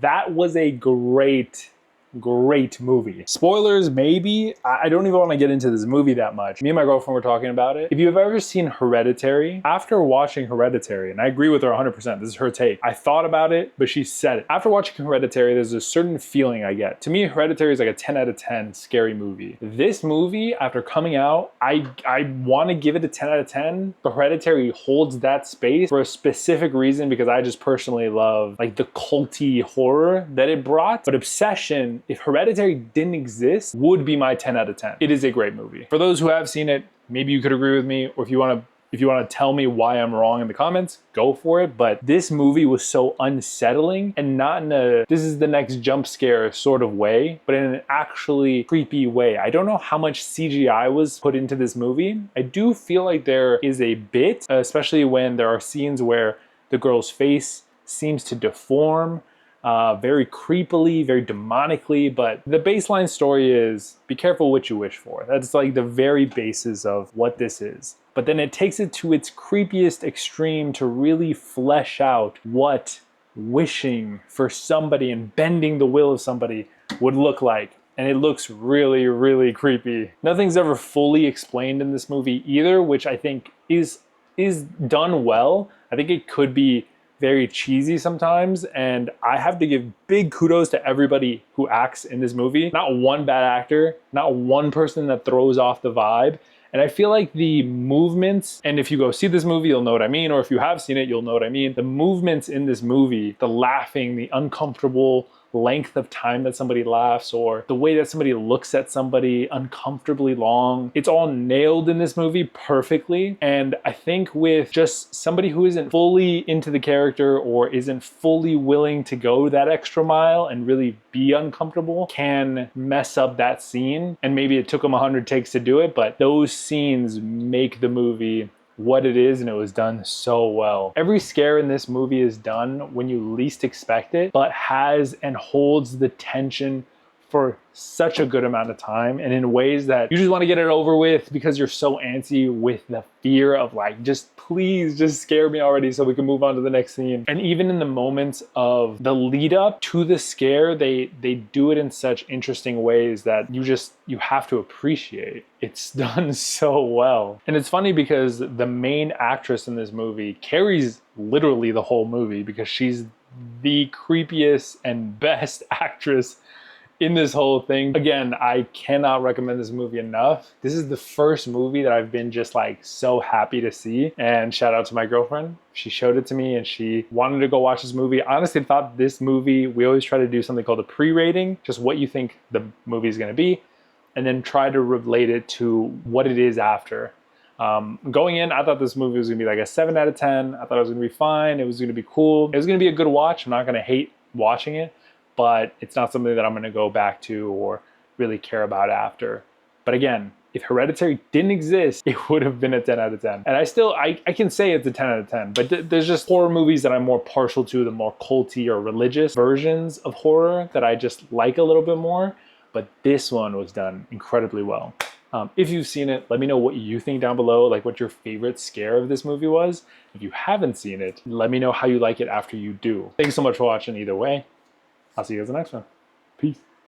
That was a great movie. Spoilers, maybe. I don't even want to get into this movie that much. Me and my girlfriend were talking about it. If you've ever seen Hereditary, after watching Hereditary, and I agree with her 100%, this is her take. I thought about it, but she said it. After watching Hereditary, there's a certain feeling I get. To me, Hereditary is like a 10 out of 10 scary movie. This movie, after coming out, I want to give it a 10 out of 10, but Hereditary holds that space for a specific reason because I just personally love like the culty horror that it brought. But Obsession, if Hereditary didn't exist, would be my 10 out of 10. It is a great movie. For those who have seen it, maybe you could agree with me, or if you want to tell me why I'm wrong in the comments, go for it. But this movie was so unsettling, and not in a this is the next jump scare sort of way, but in an actually creepy way. I don't know how much CGI was put into this movie. I do feel like there is a bit, especially when there are scenes where the girl's face seems to deform, very creepily, very demonically, but the baseline story is be careful what you wish for. That's like the very basis of what this is. But then it takes it to its creepiest extreme to really flesh out what wishing for somebody and bending the will of somebody would look like. And it looks really, really creepy. Nothing's ever fully explained in this movie either, which I think is done well. I think it could be very cheesy sometimes, and I have to give big kudos to everybody who acts in this movie. Not one bad actor, not one person that throws off the vibe. And I feel like the movements, and if you go see this movie, you'll know what I mean, or if you have seen it, you'll know what I mean. The movements in this movie, the laughing, the uncomfortable length of time that somebody laughs, or the way that somebody looks at somebody uncomfortably long, it's all nailed in this movie perfectly. And I think with just somebody who isn't fully into the character or isn't fully willing to go that extra mile and really be uncomfortable can mess up that scene. And maybe it took them 100 takes to do it, but those scenes make the movie what it is, and it was done so well. Every scare in this movie is done when you least expect it, but has and holds the tension for such a good amount of time, and in ways that you just want to get it over with because you're so antsy with the fear of like, just please just scare me already so we can move on to the next scene. And even in the moments of the lead up to the scare, they do it in such interesting ways that you have to appreciate. It's done so well. And it's funny because the main actress in this movie carries literally the whole movie because she's the creepiest and best actress in this whole thing. Again, I cannot recommend this movie enough. This is the first movie that I've been just like so happy to see. And shout out to my girlfriend. She showed it to me and she wanted to go watch this movie. I honestly thought this movie, we always try to do something called a pre-rating, just what you think the movie is going to be, and then try to relate it to what it is after. Going in, I thought this movie was gonna be like a 7 out of 10. I thought it was gonna be fine. It was gonna be cool. It was gonna be a good watch. I'm not gonna hate watching it, but it's not something that I'm gonna go back to or really care about after. But again, if Hereditary didn't exist, it would have been a 10 out of 10. And I can say it's a 10 out of 10, but there's just horror movies that I'm more partial to, the more culty or religious versions of horror that I just like a little bit more. But this one was done incredibly well. If you've seen it, let me know what you think down below, like what your favorite scare of this movie was. If you haven't seen it, let me know how you like it after you do. Thanks so much for watching either way. I'll see you guys in the next one. Peace.